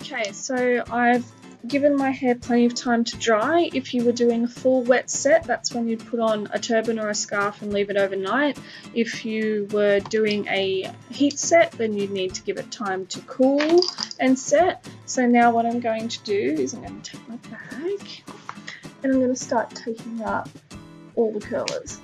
Okay, so I've given my hair plenty of time to dry. If you were doing a full wet set, that's when you'd put on a turban or a scarf and leave it overnight. If you were doing a heat set, then you'd need to give it time to cool and set. So now what I'm going to do is I'm going to take my bag and I'm going to start taking out all the curlers.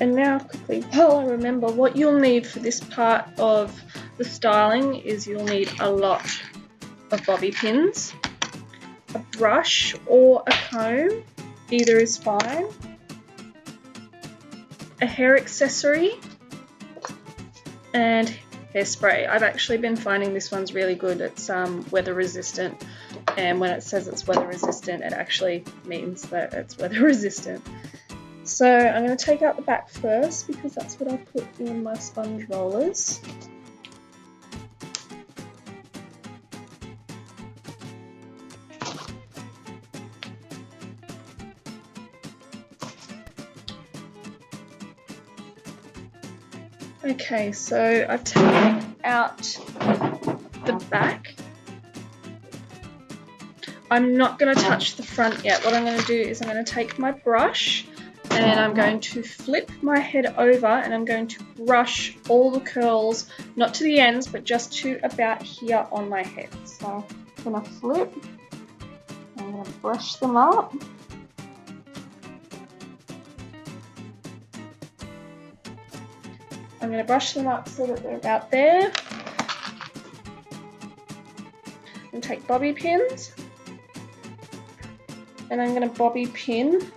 And now quickly, while I remember, what you'll need for this part of the styling is you'll need a lot of bobby pins, a brush or a comb, either is fine, a hair accessory, and hairspray. I've actually been finding this one's really good. It's weather resistant, and when it says it's weather resistant, it actually means that it's weather resistant. So I'm going to take out the back first because that's what I put in my sponge rollers. Okay, so I've taken out the back. I'm not going to touch the front yet. What I'm going to do is I'm going to take my brush and I'm going to flip my head over and I'm going to brush all the curls, not to the ends, but just to about here on my head. So I'm going to flip, I'm going to brush them up. I'm going to brush them up so that they're about there. And take bobby pins. And I'm going to bobby pin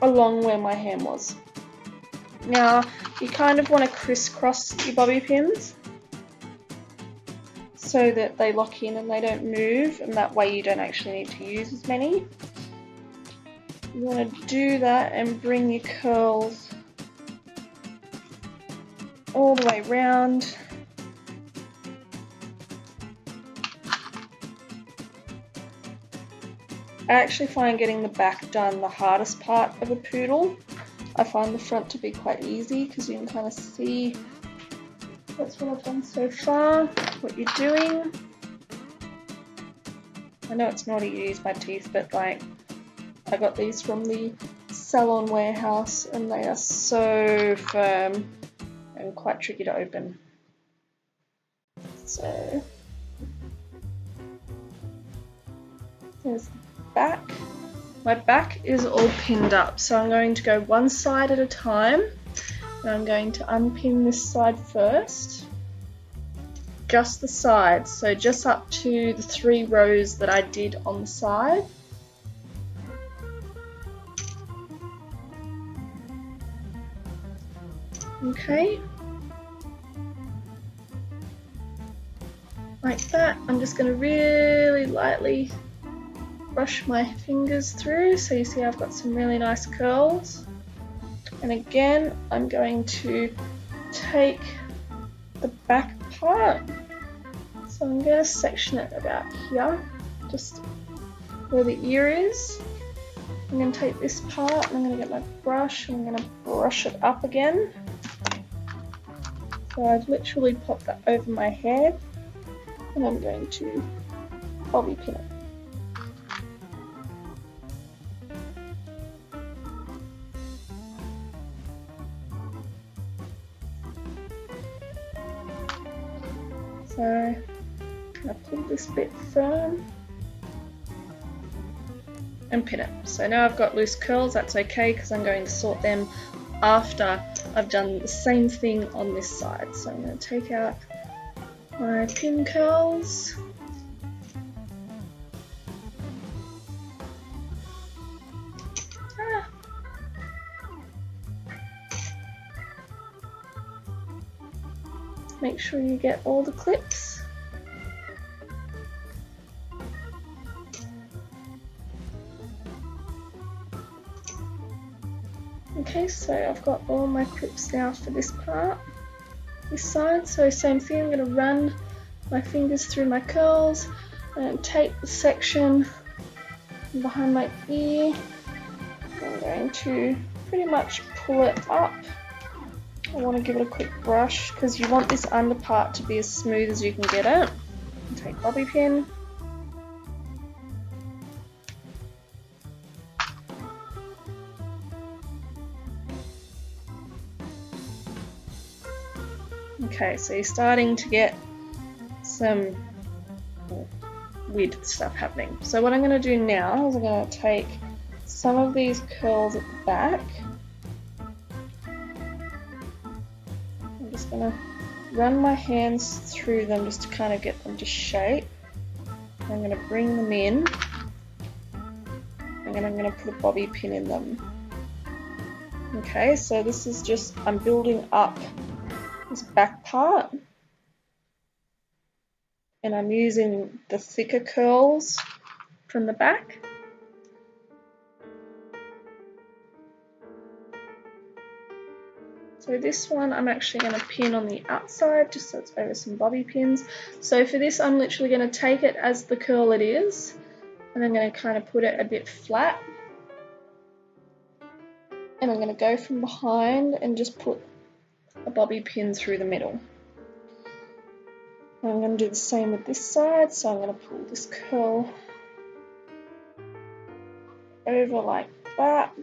along where my hem was. Now, you kind of want to crisscross your bobby pins so that they lock in and they don't move, and that way you don't actually need to use as many. You want to do that and bring your curls all the way round. I actually find getting the back done the hardest part of a poodle. I find the front to be quite easy because you can kind of see. That's what I've done so far, what you're doing. I know it's naughty to use my teeth, but like, I got these from the salon warehouse and they are so firm and quite tricky to open. So there's the back. My back is all pinned up, so I'm going to go one side at a time. And I'm going to unpin this side first. Just the sides, so just up to the 3 rows that I did on the side. Okay. Like that. I'm just going to really lightly brush my fingers through so you see I've got some really nice curls. And again, I'm going to take the back part. So I'm going to section it about here, just where the ear is. I'm going to take this part and I'm going to get my brush and I'm going to brush it up again. So I've literally popped that over my hair and I'm going to bobby pin it. So I pull this bit firm and pin it. So now I've got loose curls, that's okay because I'm going to sort them after I've done the same thing on this side. So I'm going to take out my pin curls. Make sure you get all the clips. Okay, so I've got all my clips now for this part. this side. So same thing, I'm going to run my fingers through my curls and take the section behind my ear. I'm going to pretty much pull it up. I want to give it a quick brush because you want this under part to be as smooth as you can get it. And take bobby pin. Okay, so you're starting to get some weird stuff happening. So what I'm going to do now is I'm going to take some of these curls at the back. I'm just going to run my hands through them just to kind of get them to shape. I'm going to bring them in and then I'm going to put a bobby pin in them. Okay, so this is just, I'm building up this back part and I'm using the thicker curls from the back. So this one I'm actually going to pin on the outside just so it's over some bobby pins. So for this I'm literally going to take it as the curl it is and I'm going to kind of put it a bit flat. And I'm going to go from behind and just put a bobby pin through the middle. And I'm going to do the same with this side, so I'm going to pull this curl over like that.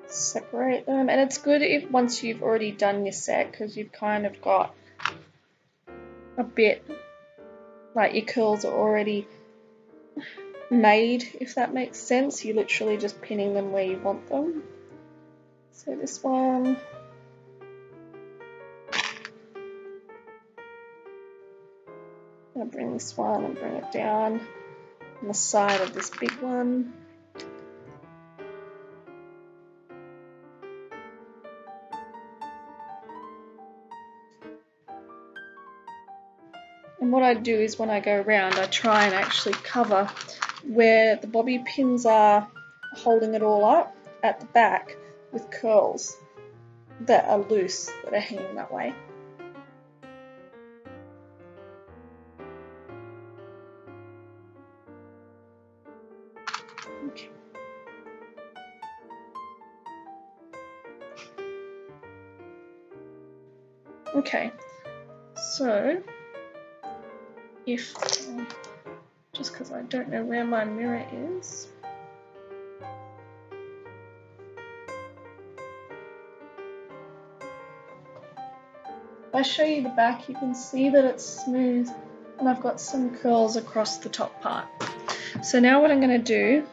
Separate them, and it's good if once you've already done your set because you've kind of got a bit like your curls are already made, if that makes sense. You're literally just pinning them where you want them. So this one, I'm going to bring this one and bring it down on the side of this big one. And what I do is when I go around, I try and actually cover where the bobby pins are holding it all up at the back with curls that are loose, that are hanging that way. Okay. Okay, so if, just because I don't know where my mirror is, if I show you the back, you can see that it's smooth and I've got some curls across the top part. So now what I'm going to do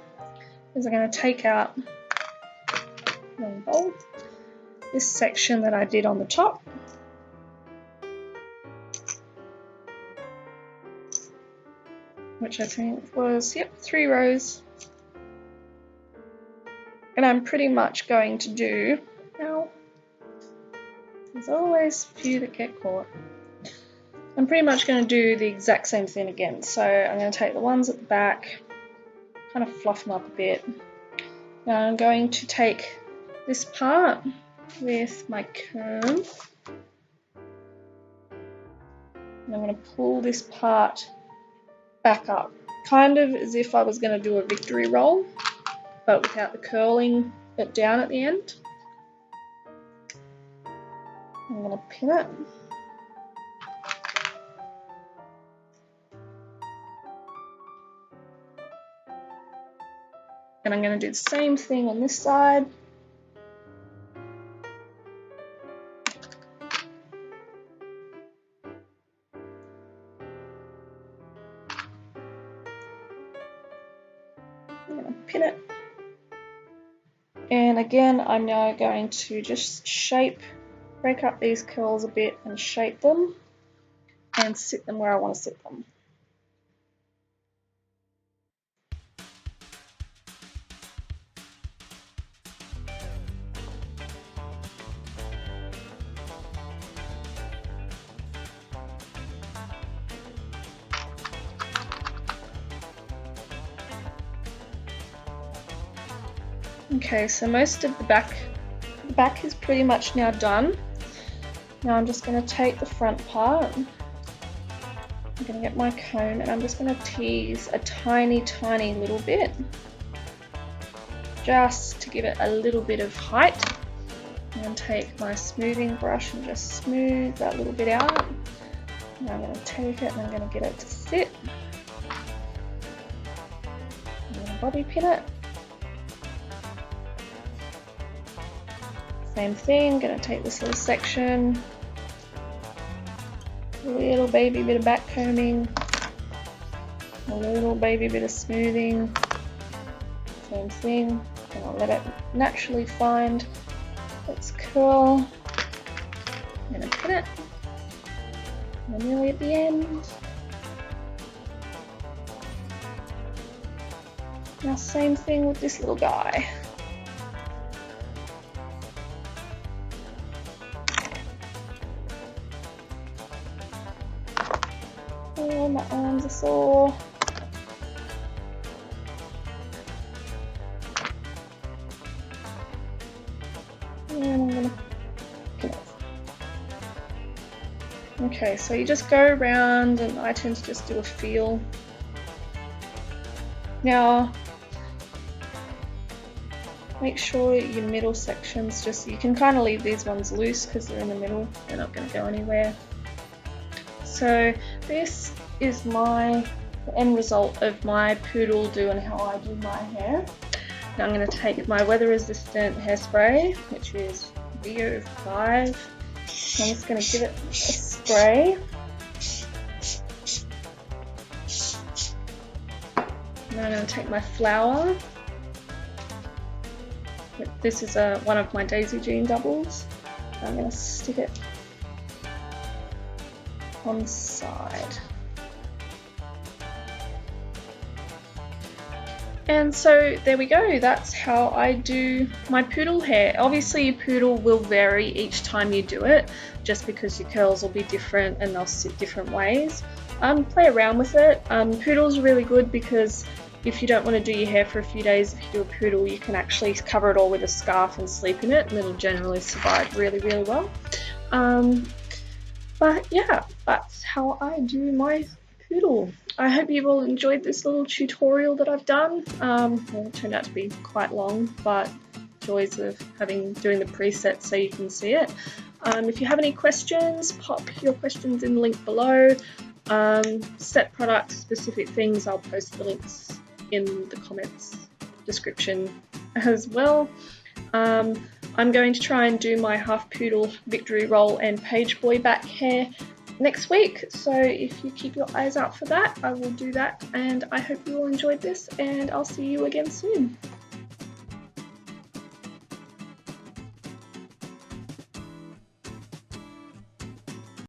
is I'm going to take out this section that I did on the top. Which I think was, yep, 3 rows. And I'm pretty much going to do, now, there's always a few that get caught. I'm pretty much going to do the exact same thing again. So I'm going to take the ones at the back, kind of fluff them up a bit. Now I'm going to take this part with my comb. And I'm going to pull this part back up, kind of as if I was going to do a victory roll, but without the curling it down at the end. I'm going to pin it. And I'm going to do the same thing on this side. I'm going to pin it. And again, I'm now going to just break up these curls a bit and shape them and sit them where I want to sit them. Okay, so most of the back is pretty much now done. Now I'm just going to take the front part. I'm going to get my comb and I'm just going to tease a tiny little bit, just to give it a little bit of height. I'm going to take my smoothing brush and just smooth that little bit out. Now I'm going to take it and I'm going to get it to sit. I'm going to bobby pin it. Same thing, going to take this little section, a little baby bit of back combing, a little baby bit of smoothing, same thing, and I'll let it naturally find its curl. I'm going to pin it. We're nearly at the end. Now same thing with this little guy. Oh, my arms are sore. And I'm gonna pin it. Okay, so you just go around, and I tend to just do a feel. Now, make sure your middle sections you can kind of leave these ones loose because they're in the middle, they're not going to go anywhere. So this is the end result of my poodle do and how I do my hair. Now I'm going to take my weather resistant hairspray, which is VO5. I'm just going to give it a spray. Now I'm going to take my flower. This is one of my Daisy Jean doubles. I'm going to stick it on the side. And so there we go, that's how I do my poodle hair. Obviously your poodle will vary each time you do it, just because your curls will be different and they'll sit different ways. Play around with it. Poodles are really good because if you don't want to do your hair for a few days, if you do a poodle, you can actually cover it all with a scarf and sleep in it, and it'll generally survive really well. But yeah, that's how I do my poodle. I hope you've all enjoyed this little tutorial that I've done. Well, it turned out to be quite long, but joys of doing the presets so you can see it. If you have any questions, pop your questions in the link below. Set products, specific things, I'll post the links in the comments description as well. I'm going to try and do my half poodle, victory roll and page boy back hair next week, so if you keep your eyes out for that, I will do that, and I hope you all enjoyed this, and I'll see you again soon.